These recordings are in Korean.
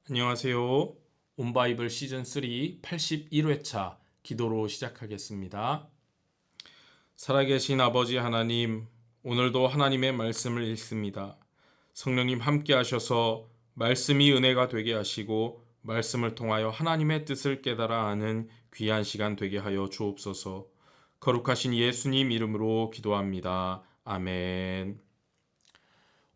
안녕하세요. 온바이블 시즌3 81회차 기도로 시작하겠습니다. 살아계신 아버지 하나님, 오늘도 하나님의 말씀을 읽습니다. 성령님 함께 하셔서 말씀이 은혜가 되게 하시고 말씀을 통하여 하나님의 뜻을 깨달아 아는 귀한 시간 되게 하여 주옵소서. 거룩하신 예수님 이름으로 기도합니다. 아멘.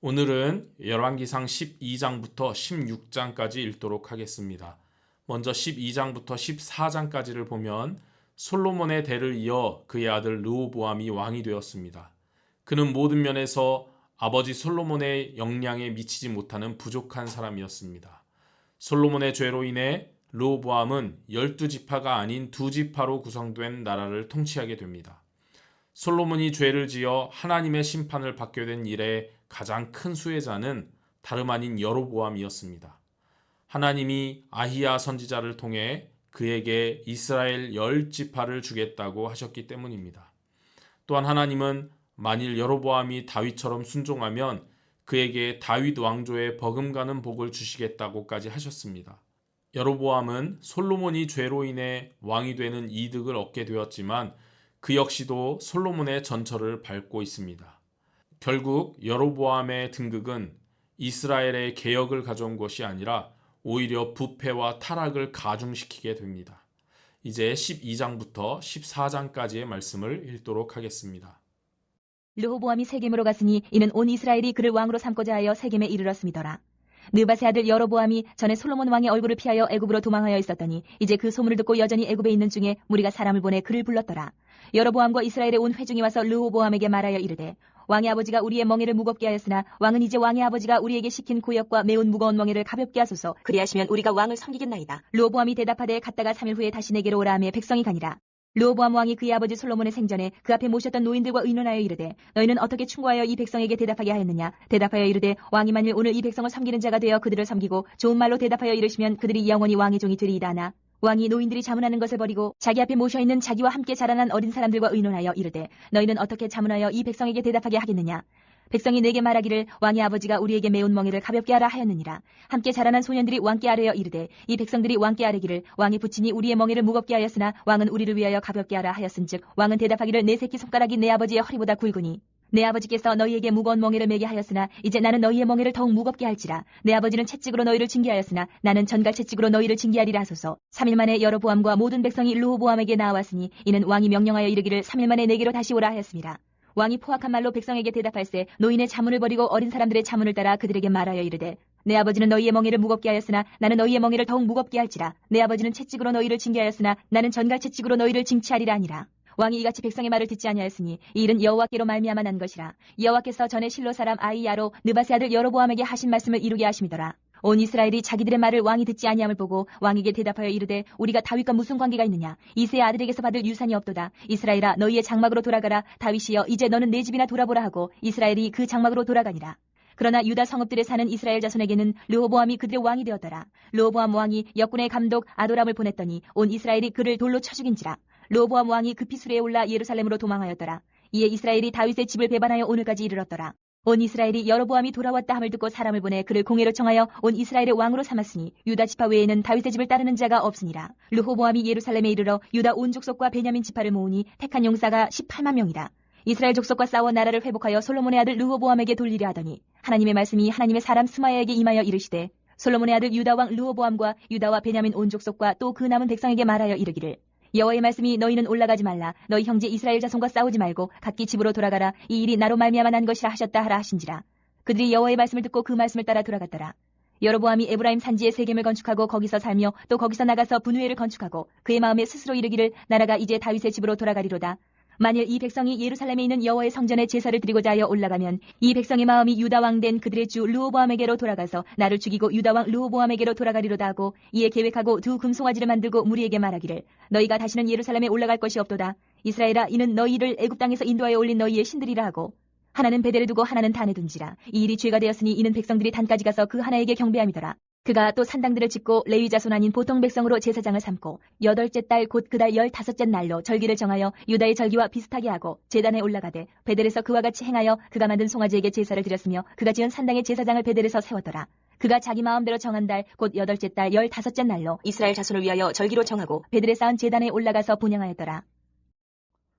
오늘은 열왕기상 12장부터 16장까지 읽도록 하겠습니다. 먼저 12장부터 14장까지를 보면 솔로몬의 대를 이어 그의 아들 르호보암이 왕이 되었습니다. 그는 모든 면에서 아버지 솔로몬의 역량에 미치지 못하는 부족한 사람이었습니다. 솔로몬의 죄로 인해 르호보암은 12지파가 아닌 2지파로 구성된 나라를 통치하게 됩니다. 솔로몬이 죄를 지어 하나님의 심판을 받게 된 일에 가장 큰 수혜자는 다름 아닌 여로보암이었습니다. 하나님이 아히야 선지자를 통해 그에게 이스라엘 10지파를 주겠다고 하셨기 때문입니다. 또한 하나님은 만일 여로보암이 다윗처럼 순종하면 그에게 다윗 왕조에 버금가는 복을 주시겠다고까지 하셨습니다. 여로보암은 솔로몬이 죄로 인해 왕이 되는 이득을 얻게 되었지만 그 역시도 솔로몬의 전철을 밟고 있습니다. 결국 여로보암의 등극은 이스라엘의 개혁을 가져온 것이 아니라 오히려 부패와 타락을 가중시키게 됩니다. 이제 12장부터 14장까지의 말씀을 읽도록 하겠습니다. 르호보암이 세겜으로 갔으니 이는 온 이스라엘이 그를 왕으로 삼고자 하여 세겜에 이르렀음이더라. 느밧의 아들 여로보암이 전에 솔로몬 왕의 얼굴을 피하여 애굽으로 도망하여 있었더니 이제 그 소문을 듣고 여전히 애굽에 있는 중에 무리가 사람을 보내 그를 불렀더라. 여로보암과 이스라엘의 온 회중이 와서 르호보암에게 말하여 이르되 왕의 아버지가 우리의 멍에를 무겁게 하였으나 왕은 이제 왕의 아버지가 우리에게 시킨 고역과 매운 무거운 멍에를 가볍게 하소서. 그리하시면 우리가 왕을 섬기겠나이다. 르호보암이 대답하되 갔다가 3일 후에 다시 내게로 오라 하며 백성이 가니라. 르호보암 왕이 그의 아버지 솔로몬의 생전에 그 앞에 모셨던 노인들과 의논하여 이르되 너희는 어떻게 충고하여 이 백성에게 대답하게 하였느냐. 대답하여 이르되 왕이 만일 오늘 이 백성을 섬기는 자가 되어 그들을 섬기고 좋은 말로 대답하여 이르시면 그들이 영원히 왕의 종이 되리이다 하나 왕이 노인들이 자문하는 것을 버리고 자기 앞에 모셔있는 자기와 함께 자라난 어린 사람들과 의논하여 이르되 너희는 어떻게 자문하여 이 백성에게 대답하게 하겠느냐. 백성이 내게 말하기를 왕의 아버지가 우리에게 매운 멍에를 가볍게 하라 하였느니라. 함께 자라난 소년들이 왕께 아뢰어 이르되 이 백성들이 왕께 아뢰기를 왕의 부친이 우리의 멍에를 무겁게 하였으나 왕은 우리를 위하여 가볍게 하라 하였은즉 왕은 대답하기를 내 새끼 손가락이 내 아버지의 허리보다 굵으니 내 아버지께서 너희에게 무거운 멍에를 매게 하였으나 이제 나는 너희의 멍에를 더욱 무겁게 할지라. 내 아버지는 채찍으로 너희를 징계하였으나 나는 전갈 채찍으로 너희를 징계하리라 하소서. 3일 만에 여로보암과 모든 백성이 르호보암에게 나와왔으니 이는 왕이 명령하여 이르기를 3일 만에 내게로 다시 오라 하였습니다. 왕이 포악한 말로 백성에게 대답할세 노인의 자문을 버리고 어린 사람들의 자문을 따라 그들에게 말하여 이르되 내 아버지는 너희의 멍에를 무겁게 하였으나 나는 너희의 멍에를 더욱 무겁게 할지라. 내 아버지는 채찍으로 너희를 징계하였으나 나는 전갈 채찍으로 너희를 징치하리라 하니라. 왕이 이같이 백성의 말을 듣지 아니하였으니 이 일은 여호와께로 말미암아 난 것이라. 여호와께서 전에 실로 사람 아히야로 느밧의 아들 여로보암에게 하신 말씀을 이루게 하심이더라. 온 이스라엘이 자기들의 말을 왕이 듣지 아니함을 보고 왕에게 대답하여 이르되 우리가 다윗과 무슨 관계가 있느냐. 이새의 아들에게서 받을 유산이 없도다. 이스라엘아 너희의 장막으로 돌아가라. 다윗이여 이제 너는 내 집이나 돌아보라 하고 이스라엘이 그 장막으로 돌아가니라. 그러나 유다 성읍들에 사는 이스라엘 자손에게는 르호보암이 그들의 왕이 되었더라. 르호보암 왕이 역군의 감독 아도람을 보냈더니 온 이스라엘이 그를 돌로 쳐 죽인지라. 르호보암 왕이 급히 수레에 올라 예루살렘으로 도망하였더라. 이에 이스라엘이 다윗의 집을 배반하여 오늘까지 이르렀더라. 온 이스라엘이 여로보암이 돌아왔다 함을 듣고 사람을 보내 그를 공회로 청하여 온 이스라엘의 왕으로 삼았으니 유다 지파 외에는 다윗의 집을 따르는 자가 없으니라. 르호보암이 예루살렘에 이르러 유다 온 족속과 베냐민 지파를 모으니 택한 용사가 18만 명이라. 이스라엘 족속과 싸워 나라를 회복하여 솔로몬의 아들 르호보암에게 돌리려 하더니 하나님의 말씀이 하나님의 사람 스마야에게 임하여 이르시되 솔로몬의 아들 유다 왕 르호보암과 유다와 베냐민 온 족속과 또 그 남은 백성에게 말하여 이르기를 여호와의 말씀이 너희는 올라가지 말라. 너희 형제 이스라엘 자손과 싸우지 말고 각기 집으로 돌아가라. 이 일이 나로 말미암아 난 것이라 하셨다 하라 하신지라. 그들이 여호와의 말씀을 듣고 그 말씀을 따라 돌아갔더라. 여로보암이 에브라임 산지에 세겜을 건축하고 거기서 살며 또 거기서 나가서 분우엘을 건축하고 그의 마음에 스스로 이르기를 나라가 이제 다윗의 집으로 돌아가리로다. 만일 이 백성이 예루살렘에 있는 여호와의 성전에 제사를 드리고자 하여 올라가면 이 백성의 마음이 유다 왕 된 그들의 주 르호보암에게로 돌아가서 나를 죽이고 유다 왕 르호보암에게로 돌아가리로다 하고 이에 계획하고 두 금송아지를 만들고 무리에게 말하기를 너희가 다시는 예루살렘에 올라갈 것이 없도다. 이스라엘아 이는 너희를 애굽 땅에서 인도하여 올린 너희의 신들이라 하고 하나는 베델에 두고 하나는 단에 둔지라. 이 일이 죄가 되었으니 이는 백성들이 단까지 가서 그 하나에게 경배함이더라. 그가 또 산당들을 짓고 레위 자손 아닌 보통 백성으로 제사장을 삼고 8째 달 곧 그달 15째 날로 절기를 정하여 유다의 절기와 비슷하게 하고 제단에 올라가되 베델에서 그와 같이 행하여 그가 만든 송아지에게 제사를 드렸으며 그가 지은 산당의 제사장을 베델에서 세웠더라. 그가 자기 마음대로 정한 달 곧 8째 달 15째 날로 이스라엘 자손을 위하여 절기로 정하고 베들에 쌓은 제단에 올라가서 분향하였더라.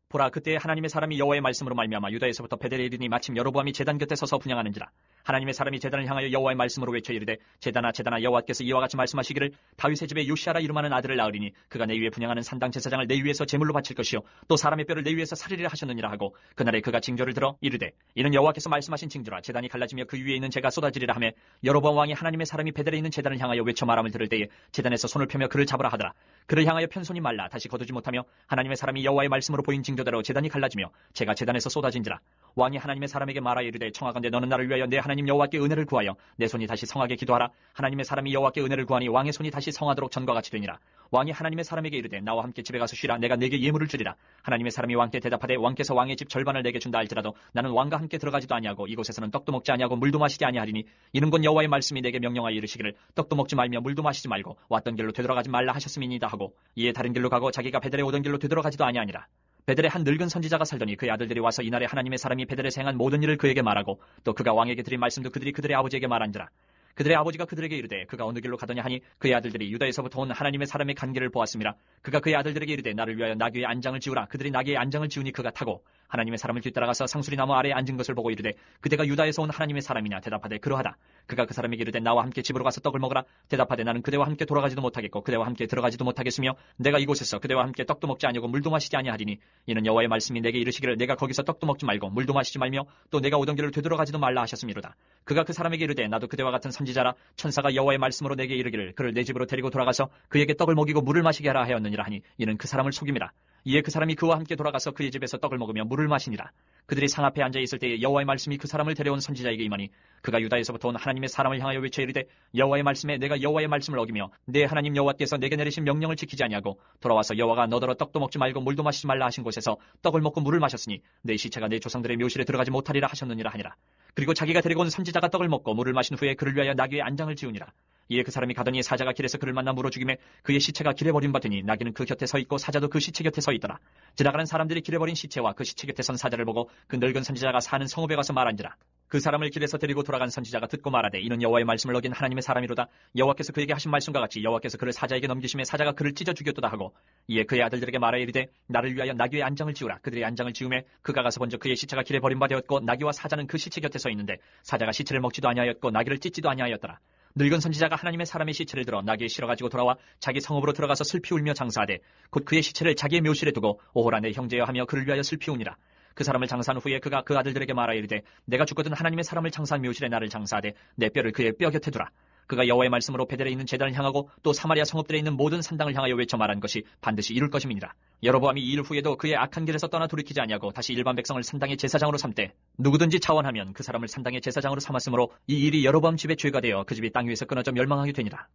보라, 그때 하나님의 사람이 여호와의 말씀으로 말미암아 유다에서부터 베델에 이르니 마침 여로보암이 제단 곁에 서서 분향하는지라. 하나님의 사람이 제단을 향하여 여호와의 말씀으로 외쳐 이르되, 제단아 제단아, 여호와께서 이와 같이 말씀하시기를, 다윗의 집에 요시아라 이름하는 아들을 낳으리니 그가 내 위에 분향하는 산당 제사장을 내 위에서 제물로 바칠 것이요 또 사람의 뼈를 내 위에서 살리리라 하셨느니라 하고, 그날에 그가 징조를 들어 이르되, 이는 여호와께서 말씀하신 징조라. 제단이 갈라지며 그 위에 있는 재가 쏟아지리라 하며, 여로보암 왕이 하나님의 사람이 베델에 있는 제단을 향하여 외쳐 말함을 들을 때에 제단에서 손을 펴며 그를 잡으라 하더라. 그를 향하여 편손이 말라 다시 거두지 못하며, 하나님의 사람이 여호와의 말씀으로 보인 징조대로 제단이 갈라지며 재가 제단에서 쏟아진지라. 왕이 하나님의 사람에게 말하여 이르되, 청하건대 너는 나를 위하여 내 하나님 여호와께 은혜를 구하여 내 손이 다시 성하게 기도하라. 하나님의 사람이 여호와께 은혜를 구하니 왕의 손이 다시 성하도록 전과 같이 되니라. 왕이 하나님의 사람에게 이르되, 나와 함께 집에 가서 쉬라. 내가 네게 예물을 주리라. 하나님의 사람이 왕께 대답하되, 왕께서 왕의 집 절반을 내게 준다 할지라도 나는 왕과 함께 들어가지도 아니하고 이곳에서는 떡도 먹지 아니하고 물도 마시지 아니하리니, 이는 곧 여호와의 말씀이 내게 명령하여 이르시기를, 떡도 먹지 말며 물도 마시지 말고 왔던 길로 되돌아가지 말라 하셨음이니이다 하고, 이에 다른 길로 가고 자기가 베델에 오던 길로 되돌아가지도 아니하니라. 베델에 한 늙은 선지자가 살더니 그의 아들들이 와서 이날에 하나님의 사람이 베델에서 행한 모든 일을 그에게 말하고, 또 그가 왕에게 드린 말씀도 그들이 그들의 아버지에게 말한지라. 그들의 아버지가 그들에게 이르되, 그가 어느 길로 가더냐 하니, 그의 아들들이 유다에서부터 온 하나님의 사람의 간 길을 보았음이라. 그가 그의 아들들에게 이르되, 나를 위하여 나귀의 안장을 지우라. 그들이 나귀의 안장을 지우니 그가 타고 하나님의 사람을 뒤따라가서 상수리나무 아래에 앉은 것을 보고 이르되, 그대가 유다에서 온 하나님의 사람이냐? 대답하되 그러하다. 그가 그 사람에게 이르되, 나와 함께 집으로 가서 떡을 먹으라. 대답하되, 나는 그대와 함께 돌아가지도 못하겠고 그대와 함께 들어가지도 못하겠으며, 내가 이곳에서 그대와 함께 떡도 먹지 아니하고 물도 마시지 아니하리니, 이는 여호와의 말씀이 내게 이르시기를, 내가 거기서 떡도 먹지 말고 물도 마시지 말며 또 내가 오던 길을 되돌아가지도 말라 하셨음이로다. 그가 그 사람에게 이르되, 나도 그대와 같은 선지자라. 천사가 여호와의 말씀으로 내게 이르기를, 그를 내 집으로 데리고 돌아가서 그에게 떡을 먹이고 물을 마시게 하라 하였느니라 하니, 이는 그 사람을 속임이라. 이에 그 사람이 그와 함께 돌아가서 그의 집에서 떡을 먹으며 물을 마시니라. 그들이 상 앞에 앉아 있을 때에 여호와의 말씀이 그 사람을 데려온 선지자에게 임하니, 그가 유다에서부터 온 하나님의 사람을 향하여 외쳐 이르되, 여호와의 말씀에 내가 여호와의 말씀을 어기며 내 하나님 여호와께서 내게 내리신 명령을 지키지 아니하고 돌아와서 여호와가 너더러 떡도 먹지 말고 물도 마시지 말라 하신 곳에서 떡을 먹고 물을 마셨으니 내 시체가 내 조상들의 묘실에 들어가지 못하리라 하셨느니라 하니라. 그리고 자기가 데리고 온 선지자가 떡을 먹고 물을 마신 후에 그를 위하여 나귀의 안장을 지우니라. 이에 그 사람이 가더니 사자가 길에서 그를 만나 물어 죽이매 그의 시체가 길에 버림받으니 나귀는 그 곁에 서 있고 사자도 그 시체 곁에 서 있더라. 지나가는 사람들이 길에 버린 시체와 그 시체 곁에 선 사자를 보고 그 늙은 선지자가 사는 성읍에 가서 말한지라. 그 사람을 길에서 데리고 돌아간 선지자가 듣고 말하되, 이는 여호와의 말씀을 어긴 하나님의 사람이로다. 여호와께서 그에게 하신 말씀과 같이 여호와께서 그를 사자에게 넘기심에 사자가 그를 찢어 죽였도다 하고, 이에 그의 아들들에게 말하여 이르되, 나를 위하여 나귀의 안장을 지우라. 그들의 안장을 지우매 그가 가서 본즉 그의 시체가 길에 버림받았고 나귀와 사자는 그 시체 곁에 서 있는데 사자가 시체를 먹지도 아니하였고 나귀를 찢지도 아니하였더라. 늙은 선지자가 하나님의 사람의 시체를 들어 나귀에 실어가지고 돌아와 자기 성읍으로 들어가서 슬피 울며 장사하되, 곧 그의 시체를 자기의 묘실에 두고 오호라 내 형제여 하며 그를 위하여 슬피 우니라. 그 사람을 장사한 후에 그가 그 아들들에게 말하여 이르되, 내가 죽거든 하나님의 사람을 장사한 묘실에 나를 장사하되 내 뼈를 그의 뼈 곁에 두라. 그가 여호와의 말씀으로 베델에 있는 제단을 향하고 또 사마리아 성읍들에 있는 모든 산당을 향하여 외쳐 말한 것이 반드시 이룰 것임이니라. 여로보암이 이 일 후에도 그의 악한 길에서 떠나 돌이키지 아니하고 다시 일반 백성을 산당의 제사장으로 삼되, 누구든지 자원하면 그 사람을 산당의 제사장으로 삼았으므로 이 일이 여로보암 집의 죄가 되어 그 집이 땅 위에서 끊어져 멸망하게 되니라.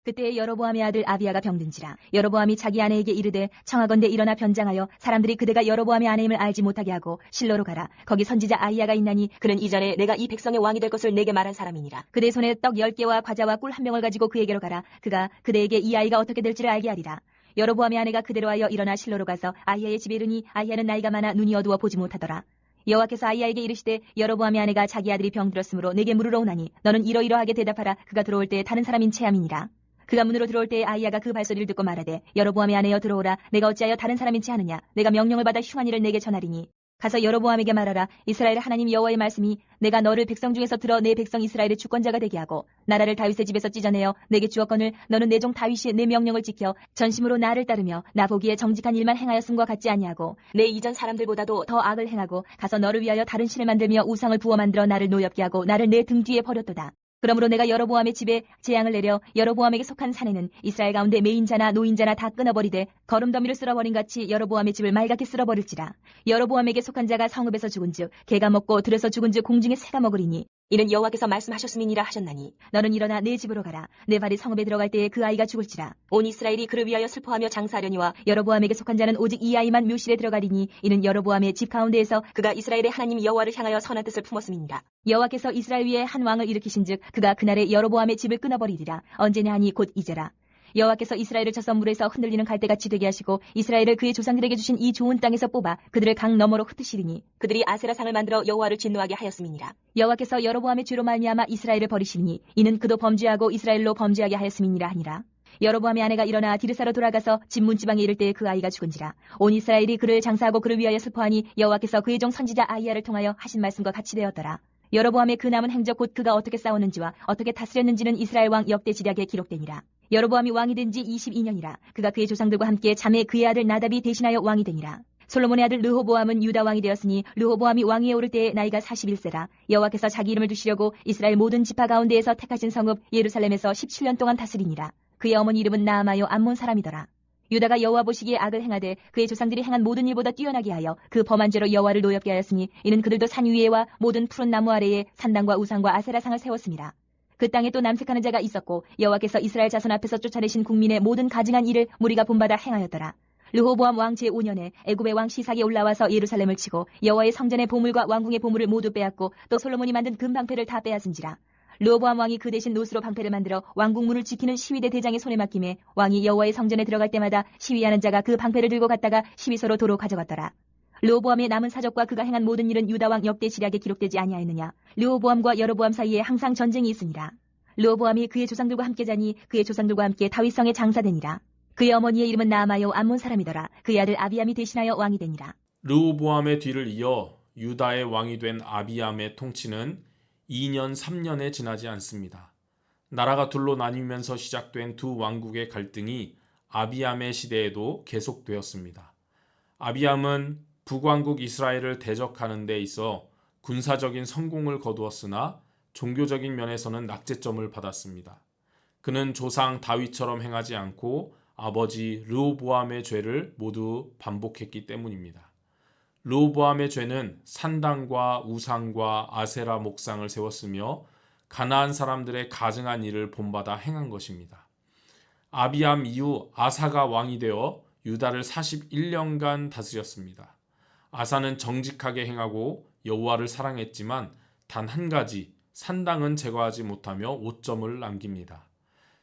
그때 여로보암의 아들 아비야가 병든지라. 여로보암이 자기 아내에게 이르되, 청하건대 일어나 변장하여 사람들이 그대가 여로보암의 아내임을 알지 못하게 하고 실로로 가라. 거기 선지자 아히야가 있나니 그는 이전에 내가 이 백성의 왕이 될 것을 내게 말한 사람이니라. 그대 손에 떡 10개와 과자와 꿀 1병을 가지고 그에게로 가라. 그가 그대에게 이 아이가 어떻게 될지를 알게 하리라. 여로보암의 아내가 그대로 하여 일어나 실로로 가서 아히야의 집에 이르니 아히야는 나이가 많아 눈이 어두워 보지 못하더라. 여호와께서 아히야에게 이르시되, 여로보암의 아내가 자기 아들이 병들었으므로 내게 물으러 오나니 너는 이러이러하게 대답하라. 그가 들어올 때 다른 사람인 체함이니라. 그가 문으로 들어올 때에 아히야가 그 발소리를 듣고 말하되, 여로보암의 아내여 들어오라. 내가 어찌하여 다른 사람인 체 하느냐. 내가 명령을 받아 흉한 일을 내게 전하리니, 가서 여로보암에게 말하라. 이스라엘의 하나님 여호와의 말씀이 내가 너를 백성 중에서 들어 내 백성 이스라엘의 주권자가 되게 하고 나라를 다윗의 집에서 찢어내어 내게 주었거늘 너는 내 종 다윗이 내 명령을 지켜 전심으로 나를 따르며 나 보기에 정직한 일만 행하였음과 같지 아니하고 내 이전 사람들보다도 더 악을 행하고 가서 너를 위하여 다른 신을 만들며 우상을 부어 만들어 나를 노엽게 하고 나를 내 등 뒤에 버렸도다. 그러므로 내가 여로보암의 집에 재앙을 내려 여로보암에게 속한 사내는 이스라엘 가운데 매인자나 노인자나 다 끊어버리되 거름더미를 쓸어버린 같이 여로보암의 집을 맑게 쓸어버릴지라. 여로보암에게 속한 자가 성읍에서 죽은즉 개가 먹고 들에서 죽은즉 공중에 새가 먹으리니, 이는 여호와께서 말씀하셨음이니라 하셨나니, 너는 일어나 내 집으로 가라. 내 발이 성읍에 들어갈 때에 그 아이가 죽을지라. 온 이스라엘이 그를 위하여 슬퍼하며 장사하려니와 여로보암에게 속한 자는 오직 이 아이만 묘실에 들어가리니, 이는 여로보암의 집 가운데에서 그가 이스라엘의 하나님 여호와를 향하여 선한 뜻을 품었음이니라. 여호와께서 이스라엘 위에 한 왕을 일으키신즉 그가 그날에 여로보암의 집을 끊어버리리라. 언제냐 하니 곧 이제라. 여호와께서 이스라엘을 쳐서 물에서 흔들리는 갈대같이 되게 하시고 이스라엘을 그의 조상들에게 주신 이 좋은 땅에서 뽑아 그들을 강 너머로 흩으시리니 그들이 아세라상을 만들어 여호와를 진노하게 하였음이니라. 여호와께서 여로보암의 죄로 말미암아 이스라엘을 버리시니 이는 그도 범죄하고 이스라엘로 범죄하게 하였음이니라 하니라. 여로보암의 아내가 일어나 디르사로 돌아가서 집문 지방에 이를 때에 그 아이가 죽은지라. 온 이스라엘이 그를 장사하고 그를 위하여 슬퍼하니 여호와께서 그의 종 선지자 아이야를 통하여 하신 말씀과 같이 되었더라. 여로보암의 그 남은 행적 곧 그가 어떻게 싸웠는지와 어떻게 다스렸는지는 이스라엘 왕 역대지략에 기록되니라. 여로보암이 왕이 된 지 22년이라. 그가 그의 조상들과 함께 자매 그의 아들 나답이 대신하여 왕이 되니라. 솔로몬의 아들 르호보암은 유다 왕이 되었으니 르호보암이 왕위에 오를 때에 나이가 41세라. 여호와께서 자기 이름을 두시려고 이스라엘 모든 지파 가운데에서 택하신 성읍 예루살렘에서 17년 동안 다스리니라. 그의 어머니 이름은 나아마요 암몬 사람이더라. 유다가 여호와 보시기에 악을 행하되 그의 조상들이 행한 모든 일보다 뛰어나게 하여 그 범한 죄로 여호와를 노엽게 하였으니 이는 그들도 산 위에와 모든 푸른 나무 아래에 산당과 우상과 아세라상을 세웠습니다. 그 땅에 또 남색하는 자가 있었고 여호와께서 이스라엘 자손 앞에서 쫓아내신 국민의 모든 가증한 일을 무리가 본받아 행하였더라. 르호보암 왕 제5년에 애굽의 왕 시삭이 올라와서 예루살렘을 치고 여호와의 성전의 보물과 왕궁의 보물을 모두 빼앗고 또 솔로몬이 만든 금방패를 다 빼앗은지라. 르호보암 왕이 그 대신 노스로 방패를 만들어 왕궁문을 지키는 시위대 대장의 손에 맡김에 왕이 여호와의 성전에 들어갈 때마다 시위하는 자가 그 방패를 들고 갔다가 시위소로 도로 가져갔더라. 르호보암의 남은 사적과 그가 행한 모든 일은 유다 왕 역대 지략에 기록되지 아니하였느냐. 르호보암과 여로보암 사이에 항상 전쟁이 있으니라. 르호보암이 그의 조상들과 함께 자니 그의 조상들과 함께 다윗성에 장사되니라. 그의 어머니의 이름은 나아마요 암몬 사람이더라. 그의 아들 아비암이 대신하여 왕이 되니라. 르호보암의 뒤를 이어 유다의 왕이 된 아비암의 통치는 2년 3년에 지나지 않습니다. 나라가 둘로 나뉘면서 시작된 두 왕국의 갈등이 아비암의 시대에도 계속되었습니다. 아비암은 북왕국 이스라엘을 대적하는 데 있어 군사적인 성공을 거두었으나 종교적인 면에서는 낙제점을 받았습니다. 그는 조상 다윗처럼 행하지 않고 아버지 르호보암의 죄를 모두 반복했기 때문입니다. 르호보암의 죄는 산당과 우상과 아세라 목상을 세웠으며 가나안 사람들의 가증한 일을 본받아 행한 것입니다. 아비암 이후 아사가 왕이 되어 유다를 41년간 다스렸습니다. 아사는 정직하게 행하고 여호와를 사랑했지만 단 한 가지 산당은 제거하지 못하며 오점을 남깁니다.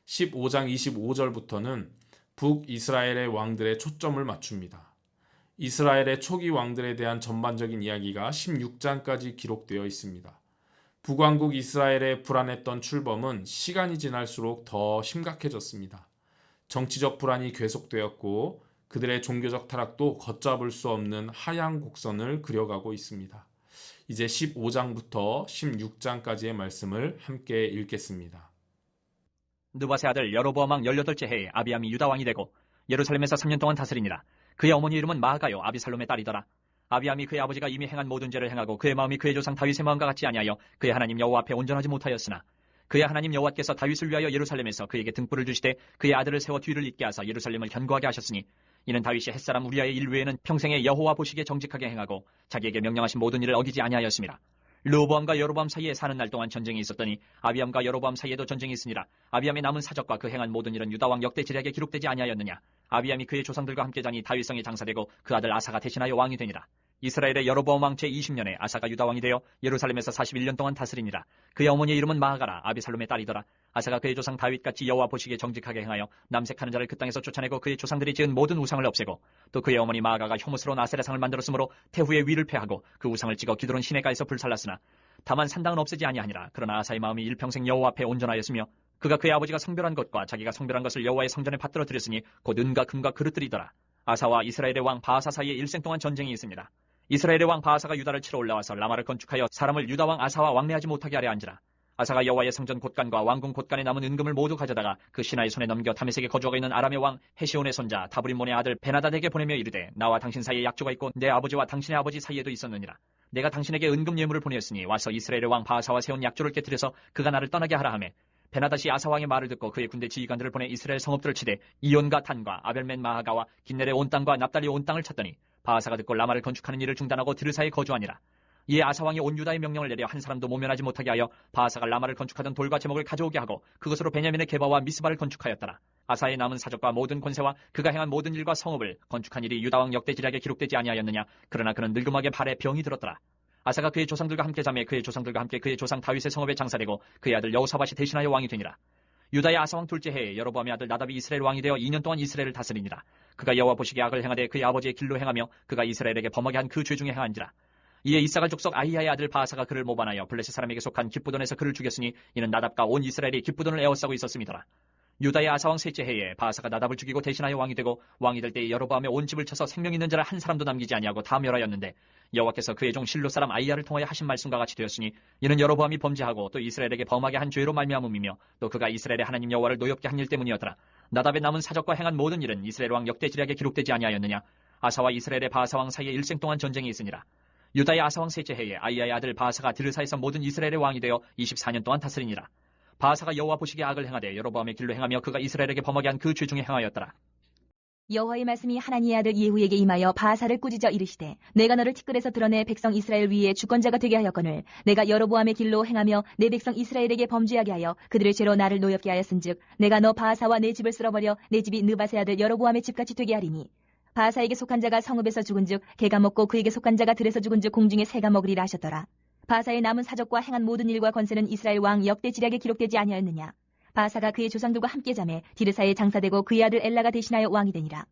15장 25절부터는 북이스라엘의 왕들의 초점을 맞춥니다. 이스라엘의 초기 왕들에 대한 전반적인 이야기가 16장까지 기록되어 있습니다. 북왕국 이스라엘의 불안했던 출범은 시간이 지날수록 더 심각해졌습니다. 정치적 불안이 계속되었고 그들의 종교적 타락도 걷잡을 수 없는 하향 곡선을 그려가고 있습니다. 이제 15장부터 16장까지의 말씀을 함께 읽겠습니다. 느밧의 아들 여로보암 왕 18째 해에 아비암이 유다 왕이 되고 예루살렘에서 3년 동안 다스리니라. 그의 어머니 이름은 마아가요 아비살롬의 딸이더라. 아비암이 그의 아버지가 이미 행한 모든 죄를 행하고 그의 마음이 그의 조상 다윗의 마음과 같이 아니하여 그의 하나님 여호와 앞에 온전하지 못하였으나 그의 하나님 여호와께서 다윗을 위하여 예루살렘에서 그에게 등불을 주시되 그의 아들을 세워 뒤를 잇게 하사 예루살렘을 견고하게 하셨으니 이는 다윗이 햇사람 우리아의 일 외에는 평생에 여호와 보시기에 정직하게 행하고 자기에게 명령하신 모든 일을 어기지 아니하였습니다. 르호보암과 여로보암 사이에 사는 날 동안 전쟁이 있었더니 아비암과 여로보암 사이에도 전쟁이 있으니라. 아비암의 남은 사적과 그 행한 모든 일은 유다 왕 역대 지략에 기록되지 아니하였느냐. 아비암이 그의 조상들과 함께 자니 다윗성에 장사되고 그 아들 아사가 대신하여 왕이 되니라. 이스라엘의 여로보암 왕 제20년에 아사가 유다 왕이 되어 예루살렘에서 41년 동안 다스리니라. 그의 어머니의 이름은 마아가라 아비살롬의 딸이더라. 아사가 그의 조상 다윗같이 여호와 보시기에 정직하게 행하여 남색하는 자를 그 땅에서 쫓아내고 그의 조상들이 지은 모든 우상을 없애고 또 그의 어머니 마아가가 혐오스러운 아세라상을 만들었으므로 태후의 위를 패하고 그 우상을 찍어 기드론 시내가에서 불살랐으나 다만 산당은 없애지 아니하니라. 그러나 아사의 마음이 일평생 여호와 앞에 온전하였으며 그가 그의 아버지가 성별한 것과 자기가 성별한 것을 여호와의 성전에 받들어 드렸으니 곧 은과 금과 그릇들이더라. 아사와 이스라엘의 왕 바하사 사이에 일생 동안 전쟁이 있습니다. 이스라엘의 왕 바하사가 유다를 치러 올라와서 라마를 건축하여 사람을 유다 왕 아사와 왕래하지 못하게 하려 한지라. 아사가 여호와의 성전 곳간과 왕궁 곳간에 남은 은금을 모두 가져다가 그 신하의 손에 넘겨 다메섹에 거주하고 있는 아람의 왕 헤시온의 손자 다브림몬의 아들 베나다에게 보내며 이르되 나와 당신 사이에 약조가 있고 내 아버지와 당신의 아버지 사이에도 있었느니라. 내가 당신에게 은금 예물을 보냈으니 와서 이스라엘의 왕 바하사와 세운 약조를 깨뜨려서 그가 나를 떠나게 하라 하매 베나닷이 아사 왕의 말을 듣고 그의 군대 지휘관들을 보내 이스라엘 성읍들을 치되 이온과 단과 아벨멘 마하가와 긴넬의 온 땅과 납달리 온 땅을 쳤더니 바하사가 듣고 라마를 건축하는 일을 중단하고 드르사에 거주하니라. 이에 아사 왕이 온 유다의 명령을 내려 한 사람도 모면하지 못하게 하여 바하사가 라마를 건축하던 돌과 제목을 가져오게 하고 그것으로 베냐민의 게바와 미스바를 건축하였더라. 아사의 남은 사적과 모든 권세와 그가 행한 모든 일과 성읍을 건축한 일이 유다 왕 역대 지략에 기록되지 아니하였느냐. 그러나 그는 늙음하게 발에 병이 들었더라. 아사가 그의 조상들과 함께 자매 그의 조상들과 함께 그의 조상 다윗의 성읍에 장사되고 그의 아들 여호사밧이 대신하여 왕이 되니라. 유다의 아사왕 둘째 해에 여로보암의 아들 나답이 이스라엘 왕이 되어 2년 동안 이스라엘을 다스리니라. 그가 여호와 보시기에 악을 행하되 그의 아버지의 길로 행하며 그가 이스라엘에게 범하게 한 그 죄 중에 행한지라. 이에 이사갈 족속 아히야의 아들 바하사가 그를 모반하여 블레셋 사람에게 속한 기쁘돈에서 그를 죽였으니 이는 나답과 온 이스라엘이 기쁘돈을 에워싸고 있었음이더라. 유다의 아사왕 셋째 해에 바하사가 나답을 죽이고 대신하여 왕이 되고 왕이 될 때에 여로보암의 온 집을 쳐서 생명 있는 자를 한 사람도 남기지 아니하고 다 멸하였는데 여호와께서 그의 종 실로 사람 아히야를 통하여 하신 말씀과 같이 되었으니 이는 여로보암이 범죄하고 또 이스라엘에게 범하게 한 죄로 말미암음이며 또 그가 이스라엘의 하나님 여호와를 노엽게 한 일 때문이었더라. 나답의 남은 사적과 행한 모든 일은 이스라엘 왕 역대 지략에 기록되지 아니하였느냐. 아사와 이스라엘의 바하사 왕 사이에 일생 동안 전쟁이 있으니라. 유다의 아사왕 셋째 해에 아히야의 아들 바하사가 디르사에서 모든 이스라엘의 왕이 되어 24년 동안 다스리니라. 바하사가 여호와 보시기에 악을 행하되 여로보암의 길로 행하며 그가 이스라엘에게 범하게 한 그 죄 중에 행하였더라. 여호와의 말씀이 하나니의 아들 예후에게 임하여 바하사를 꾸짖어 이르시되 내가 너를 티끌에서 드러내 백성 이스라엘 위에 주권자가 되게 하였거늘 내가 여로보암의 길로 행하며 내 백성 이스라엘에게 범죄하게 하여 그들의 죄로 나를 노엽게 하였은즉 내가 너 바하사와 내 집을 쓸어버려 내 집이 느바세 아들 여로보암의 집같이 되게 하리니 바하사에게 속한 자가 성읍에서 죽은즉 개가 먹고 그에게 속한 자가 들에서 죽은즉 공중에 새가 먹으리라 하셨더라. 바하사의 남은 사적과 행한 모든 일과 권세는 이스라엘 왕 역대 지략에 기록되지 아니하였느냐. 바하사가 그의 조상들과 함께 잠에 디르사에 장사되고 그의 아들 엘라가 대신하여 왕이 되니라.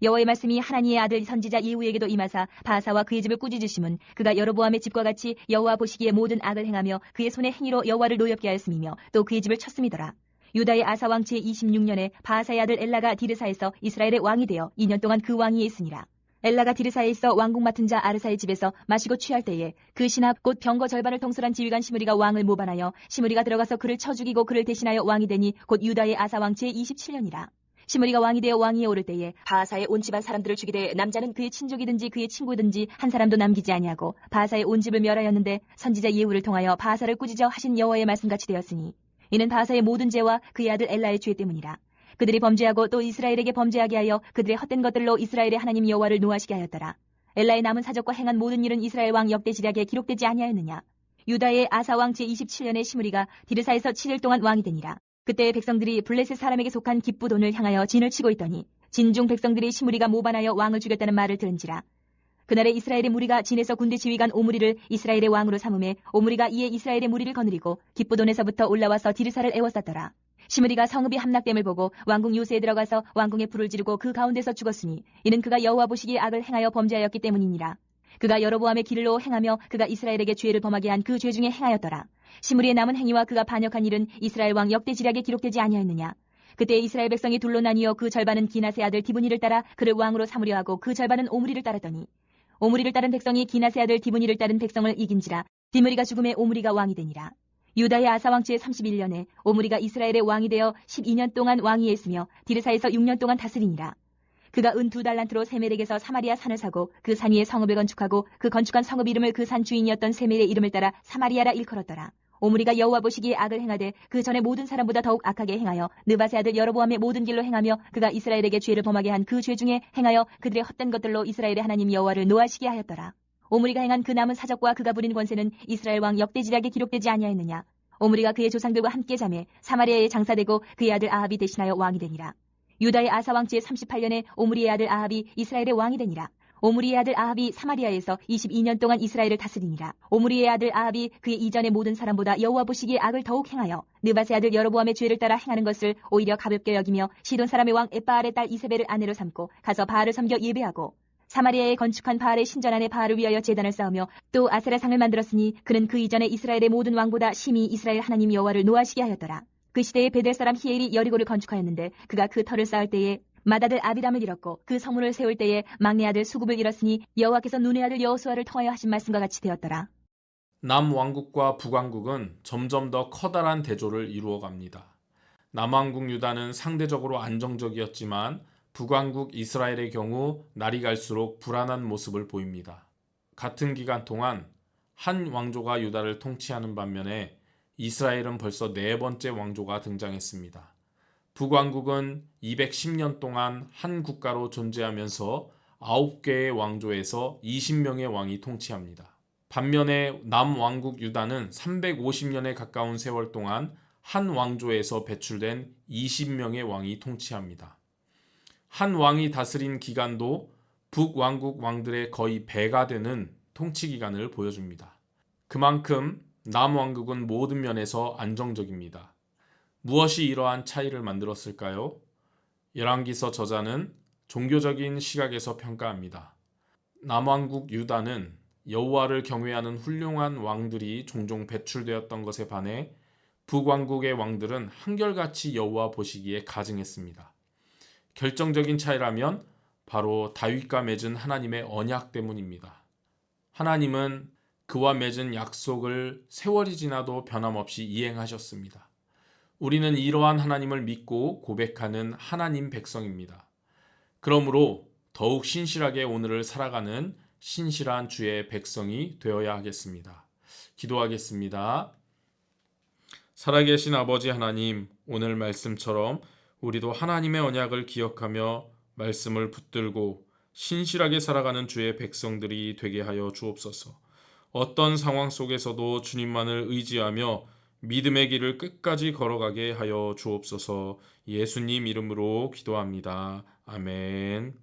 여호와의 말씀이 하나니의 아들 선지자 예후에게도 임하사 바하사와 그의 집을 꾸짖으심은 그가 여로보암의 집과 같이 여호와 보시기에 모든 악을 행하며 그의 손의 행위로 여호와를 노엽게 하였음이며 또 그의 집을 쳤음이더라. 유다의 아사 왕 제26년에 바하사의 아들 엘라가 디르사에서 이스라엘의 왕이 되어 2년 동안 그 왕위에 있으니라. 엘라가 디르사에 있어 왕궁 맡은 자 아르사의 집에서 마시고 취할 때에 그 신하 곧 병거 절반을 통솔한 지휘관 시므리가 왕을 모반하여 시므리가 들어가서 그를 쳐 죽이고 그를 대신하여 왕이 되니 곧 유다의 아사 왕 제27년이라. 시므리가 왕이 되어 왕위에 오를 때에 바하사의 온 집안 사람들을 죽이되 남자는 그의 친족이든지 그의 친구든지 한 사람도 남기지 아니하고 바하사의 온 집을 멸하였는데 선지자 예후를 통하여 바하사를 꾸짖어 하신 여호와의 말씀같이 되었으니 이는 바하사의 모든 죄와 그의 아들 엘라의 죄 때문이라. 그들이 범죄하고 또 이스라엘에게 범죄하게 하여 그들의 헛된 것들로 이스라엘의 하나님 여호와를 노하시게 하였더라. 엘라의 남은 사적과 행한 모든 일은 이스라엘 왕 역대 지략에 기록되지 아니하였느냐. 유다의 아사 왕 제27년에 시므리가 디르사에서 7일 동안 왕이 되니라. 그때 백성들이 블레셋 사람에게 속한 기쁘돈을 향하여 진을 치고 있더니 진중 백성들이 시므리가 모반하여 왕을 죽였다는 말을 들은지라. 그날에 이스라엘의 무리가 진에서 군대 지휘관 오므리를 이스라엘의 왕으로 삼음에 오므리가 이에 이스라엘의 무리를 거느리고 기쁘돈에서부터 올라와서 디르사를 에워쌌더라. 시므리가 성읍이 함락됨을 보고 왕궁 요새에 들어가서 왕궁에 불을 지르고 그 가운데서 죽었으니 이는 그가 여호와 보시기에 악을 행하여 범죄하였기 때문이니라. 그가 여로보암의 길로 행하며 그가 이스라엘에게 죄를 범하게 한 그 죄 중에 행하였더라. 시므리의 남은 행위와 그가 반역한 일은 이스라엘 왕 역대 지략에 기록되지 아니하였느냐. 그때 이스라엘 백성이 둘로 나뉘어 그 절반은 기나세 아들 디브니를 따라 그를 왕으로 삼으려 하고 그 절반은 오므리를 따르더니 오므리를 따른 백성이 기나세 아들 디브니를 따른 백성을 이긴지라. 디므리가 죽음에 오므리가 왕이 되니라. 유다의 아사 왕 제31년에 오므리가 이스라엘의 왕이 되어 12년 동안 왕위에 있으며 디르사에서 6년 동안 다스리니라. 그가 은 2달란트로 세멜에게서 사마리아 산을 사고 그 산 위에 성읍을 건축하고 그 건축한 성읍 이름을 그 산 주인이었던 세멜의 이름을 따라 사마리아라 일컬었더라. 오므리가 여호와 보시기에 악을 행하되 그 전에 모든 사람보다 더욱 악하게 행하여 느바세 아들 여로보암의 모든 길로 행하며 그가 이스라엘에게 죄를 범하게 한 그 죄 중에 행하여 그들의 헛된 것들로 이스라엘의 하나님 여호와를 노하시게 하였더라. 오므리가 행한 그 남은 사적과 그가 부린 권세는 이스라엘 왕 역대 지략에 기록되지 아니하였느냐. 오므리가 그의 조상들과 함께 잠에 사마리아에 장사되고 그의 아들 아합이 대신하여 왕이 되니라. 유다의 아사 왕 제38년에 오므리의 아들 아합이 이스라엘의 왕이 되니라. 오므리의 아들 아합이 사마리아에서 22년 동안 이스라엘을 다스리니라. 오므리의 아들 아합이 그의 이전의 모든 사람보다 여호와 보시기에 악을 더욱 행하여 느바세 아들 여로보암의 죄를 따라 행하는 것을 오히려 가볍게 여기며 시돈 사람의 왕 에바알의 딸 이세벨을 아내로 삼고 가서 바알을 섬겨 예배하고 사마리아에 건축한 바알의 신전 안에 바알을 위하여 제단을 쌓으며 또 아세라상을 만들었으니 그는 그 이전에 이스라엘의 모든 왕보다 심히 이스라엘 하나님 여호와를 노하시게 하였더라. 그 시대에 베델 사람 히엘이 여리고를 건축하였는데 그가 그 터를 쌓을 때에 맏아들 아비람을 잃었고 그 성문을 세울 때에 막내 아들 수굽을 잃었으니 여호와께서 눈의 아들 여호수아를 통하여 하신 말씀과 같이 되었더라. 남왕국과 북왕국은 점점 더 커다란 대조를 이루어갑니다. 남왕국 유다는 상대적으로 안정적이었지만 북왕국 이스라엘의 경우 날이 갈수록 불안한 모습을 보입니다. 같은 기간 동안 한 왕조가 유다를 통치하는 반면에 이스라엘은 벌써 4번째 왕조가 등장했습니다. 북왕국은 210년 동안 한 국가로 존재하면서 9개의 왕조에서 20명의 왕이 통치합니다. 반면에 남왕국 유다는 350년에 가까운 세월 동안 한 왕조에서 배출된 20명의 왕이 통치합니다. 한 왕이 다스린 기간도 북왕국 왕들의 거의 배가 되는 통치 기간을 보여줍니다. 그만큼 남왕국은 모든 면에서 안정적입니다. 무엇이 이러한 차이를 만들었을까요? 열왕기서 저자는 종교적인 시각에서 평가합니다. 남왕국 유다는 여호와를 경외하는 훌륭한 왕들이 종종 배출되었던 것에 반해 북왕국의 왕들은 한결같이 여호와 보시기에 가증했습니다. 결정적인 차이라면 바로 다윗과 맺은 하나님의 언약 때문입니다. 하나님은 그와 맺은 약속을 세월이 지나도 변함없이 이행하셨습니다. 우리는 이러한 하나님을 믿고 고백하는 하나님 백성입니다. 그러므로 더욱 신실하게 오늘을 살아가는 신실한 주의 백성이 되어야 하겠습니다. 기도하겠습니다. 살아계신 아버지 하나님, 오늘 말씀처럼 우리도 하나님의 언약을 기억하며 말씀을 붙들고 신실하게 살아가는 주의 백성들이 되게 하여 주옵소서. 어떤 상황 속에서도 주님만을 의지하며 믿음의 길을 끝까지 걸어가게 하여 주옵소서. 예수님 이름으로 기도합니다. 아멘.